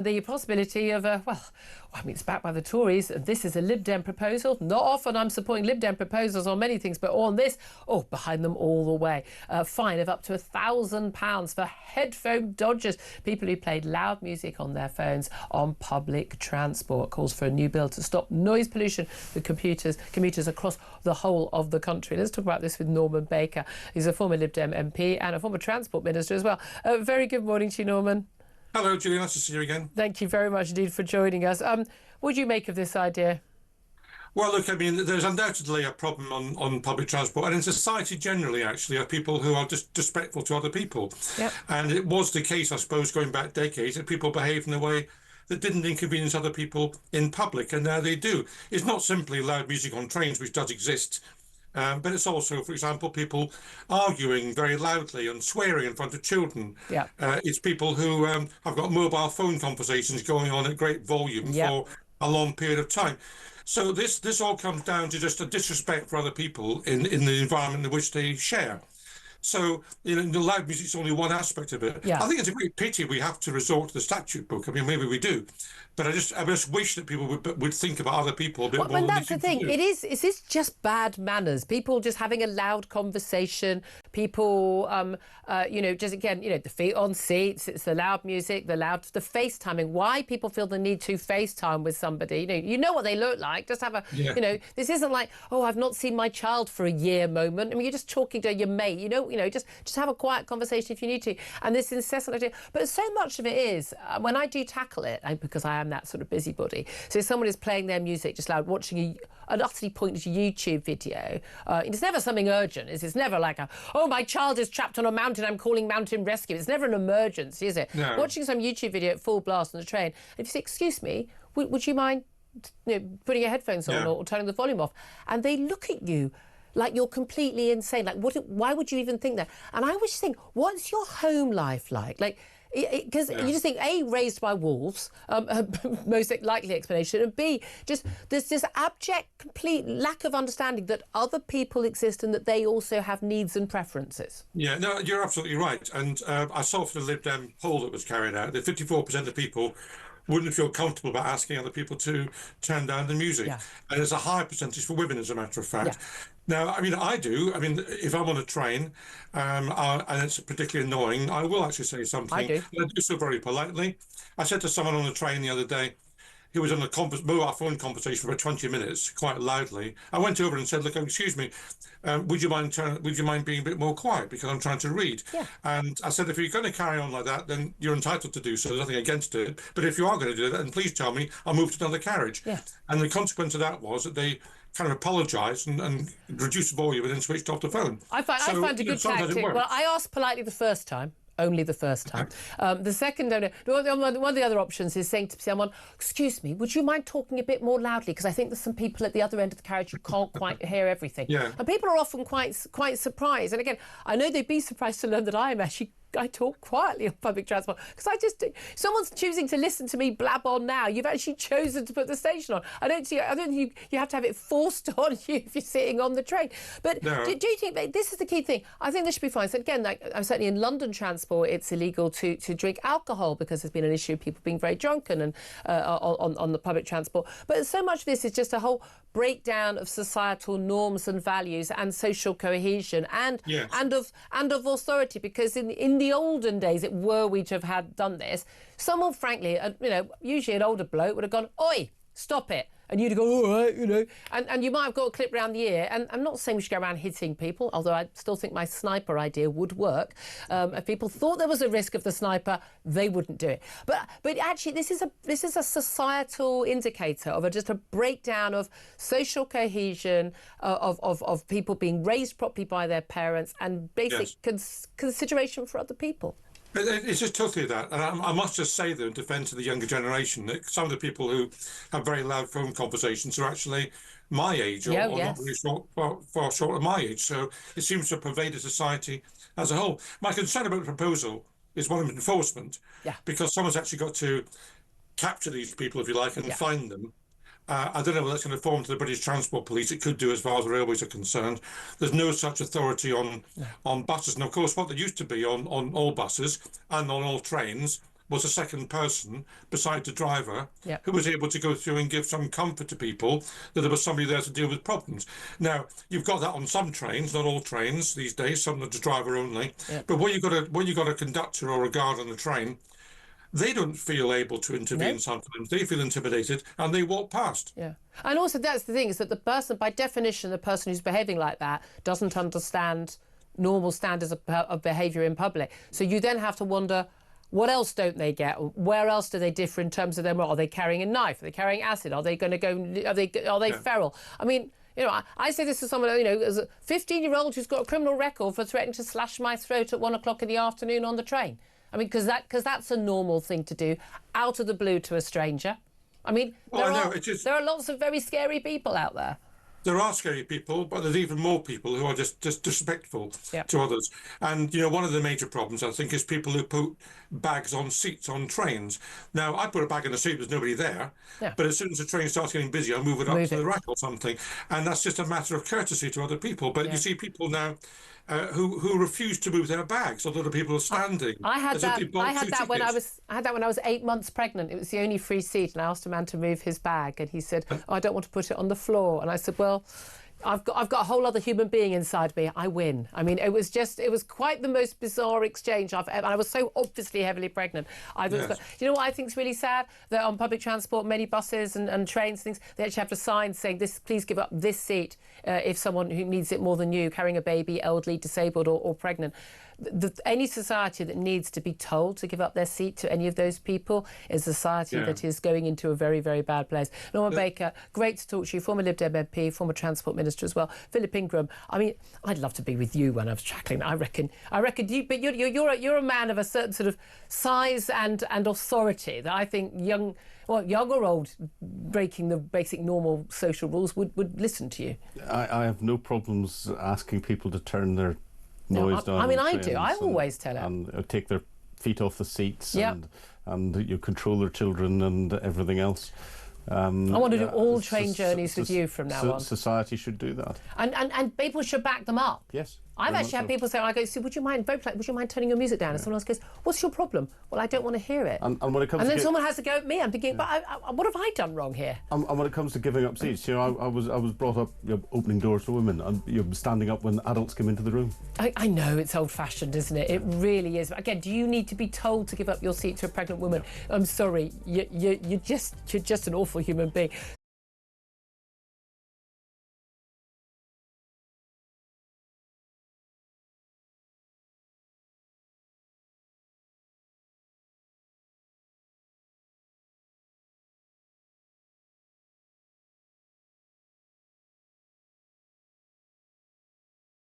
The possibility of it's backed by the Tories. This is a Lib Dem proposal. Not often I'm supporting Lib Dem proposals on many things, but on this, behind them all the way. A fine of up to £1,000 for headphone dodgers, people who played loud music on their phones on public transport. Calls for a new bill to stop noise pollution with commuters across the whole of the country. Let's talk about this with Norman Baker. He's a former Lib Dem MP and a former Transport Minister as well. Very good morning to you, Norman. Hello, Julia. Nice to see you again. Thank you very much indeed for joining us. What do you make of this idea? Well, look, I mean, there's undoubtedly a problem on public transport and in society generally, actually, of people who are just disrespectful to other people. Yep. And it was the case, I suppose, going back decades, that people behaved in a way that didn't inconvenience other people in public, and now they do. It's not simply loud music on trains, which does exist, but it's also, for example, people arguing very loudly and swearing in front of children. Yeah. It's people who have got mobile phone conversations going on at great volume for a long period of time. So this all comes down to just a disrespect for other people in the environment in which they share. So, the loud music's only one aspect of it. Yeah. I think it's a great pity we have to resort to the statute book. I mean, maybe we do. But I just wish that people would think about other people a bit more. And that's the thing. Is this just bad manners? People just having a loud conversation. People, just again, the feet on seats. It's the loud music, the FaceTiming. Why people feel the need to FaceTime with somebody? You know what they look like. Just have a, this isn't like, I've not seen my child for a year moment. I mean, you're just talking to your mate. Just have a quiet conversation if you need to. And this incessant idea. But so much of it is, when I do tackle it, because I am that sort of busybody, so if someone is playing their music just loud, watching an utterly pointless YouTube video, it's never something urgent. It's never like my child is trapped on a mountain, I'm calling mountain rescue. It's never an emergency, is it? No. Watching some YouTube video at full blast on the train, and if you say, excuse me, would you mind putting your headphones on or turning the volume off? And they look at you like you're completely insane. Like, why would you even think that? And I always think, what's your home life like? Like, because you just think, A, raised by wolves, most likely explanation, and B, just there's this abject, complete lack of understanding that other people exist and that they also have needs and preferences. Yeah, no, you're absolutely right. And I saw for the Lib Dem poll that was carried out that 54% of people wouldn't feel comfortable about asking other people to turn down the music. Yeah. And there's a higher percentage for women, as a matter of fact. Yeah. Now, I mean, I do. I mean, if I'm on a train and it's particularly annoying, I will actually say something. I do so very politely. I said to someone on the train the other day, he was on a mobile phone conversation for 20 minutes, quite loudly. I went over and said, look, excuse me, would you mind being a bit more quiet, because I'm trying to read? Yeah. And I said, if you're going to carry on like that, then you're entitled to do so. There's nothing against it. But if you are going to do that, then please tell me, I'll move to another carriage. Yeah. And the consequence of that was that they kind of apologised and reduced the volume and then switched off the phone. I found a good tactic. Well, I asked politely the first time. Only the first time. The second, one of the other options is saying to someone, excuse me, would you mind talking a bit more loudly? Because I think there's some people at the other end of the carriage who can't quite hear everything. Yeah. And people are often quite surprised. And again, I know they'd be surprised to learn that I talk quietly on public transport, because someone's choosing to listen to me blab on now. You've actually chosen to put the station on. I don't think you have to have it forced on you if you're sitting on the train. But no. do you think this is the key thing? I think this should be fine. So again, certainly in London transport, it's illegal to drink alcohol, because there's been an issue of people being very drunken and on the public transport. But so much of this is just a whole breakdown of societal norms and values and social cohesion and of authority, because in the olden days, were we to have done this, someone, frankly, usually an older bloke would have gone, oi, stop it. And you'd go, all right, and you might have got a clip round the ear. And I'm not saying we should go around hitting people, although I still think my sniper idea would work. If people thought there was a risk of the sniper, they wouldn't do it. But actually, this is a societal indicator of just a breakdown of social cohesion, of people being raised properly by their parents, and basic consideration for other people. It's just totally that. And I must just say, though, in defence of the younger generation, that some of the people who have very loud phone conversations are actually my age or not really far short of my age. So it seems to pervade the society as a whole. My concern about the proposal is one of enforcement, because someone's actually got to capture these people, if you like, and find them. I don't know whether that's going to form to the British Transport Police. It could do, as far as the railways are concerned. There's no such authority on buses. And of course, what there used to be on all buses and on all trains was a second person beside the driver Yep. who was able to go through and give some comfort to people that there was somebody there to deal with problems. Now, you've got that on some trains, not all trains these days, some are the driver only. Yep. But when you've got a conductor or a guard on the train, they don't feel able to intervene. No. Sometimes they feel intimidated and they walk past. Yeah. And also that's the thing, is that the person, by definition, the person who's behaving like that doesn't understand normal standards of behaviour in public. So you then have to wonder, what else don't they get? Where else do they differ in terms of them? Are they carrying a knife? Are they carrying acid? Are they going to go? Are they feral? I mean, you know, I say this to someone, you know, as a 15-year-old who's got a criminal record for threatening to slash my throat at 1 o'clock in the afternoon on the train. I mean, because that's a normal thing to do, out of the blue to a stranger. I mean, there are lots of very scary people out there. There are scary people, but there's even more people who are just disrespectful to others. And, you know, one of the major problems, I think, is people who put bags on seats on trains. Now, I put a bag in the seat, there's nobody there. Yeah. But as soon as the train starts getting busy, I move it up to the rack or something. And that's just a matter of courtesy to other people. But you see people now who refuse to move their bags, although the people are standing. I had that when I was 8 months pregnant. It was the only free seat, and I asked a man to move his bag, and he said, "Oh, I don't want to put it on the floor." And I said, "Well, I've got a whole other human being inside me. I win." I mean, it was quite the most bizarre exchange I've ever. And I was so obviously heavily pregnant. You know what I think is really sad? That on public transport, many buses and trains, things, they actually have a sign saying, "This, please give up this seat if someone who needs it more than you, carrying a baby, elderly, disabled, or pregnant." Any society that needs to be told to give up their seat to any of those people is a society that is going into a very, very bad place. Norman Baker, great to talk to you, former Lib Dem MP, former Transport Minister as well. Philip Ingram, I mean, I'd love to be with you when I was tackling. I reckon you, but you're a man of a certain sort of size and authority that I think young or old, breaking the basic normal social rules would listen to you. I have no problems asking people to turn their noise down. I mean, I do. I always tell them. And take their feet off the seats and you control their children and everything else. I want to do all train journeys with you from now on. Society should do that. And people should back them up. Yes. I've actually had people say, I go, "So would you mind turning your music down?" And someone else goes, "What's your problem?" "Well, I don't want to hear it." And when it comes then someone has to go at me. I'm thinking, but what have I done wrong here? And when it comes to giving up seats, you know, I was brought up opening doors for women and standing up when adults come into the room. I know it's old-fashioned, isn't it? It really is. But again, do you need to be told to give up your seat to a pregnant woman? I'm sorry, you're just an awful human being.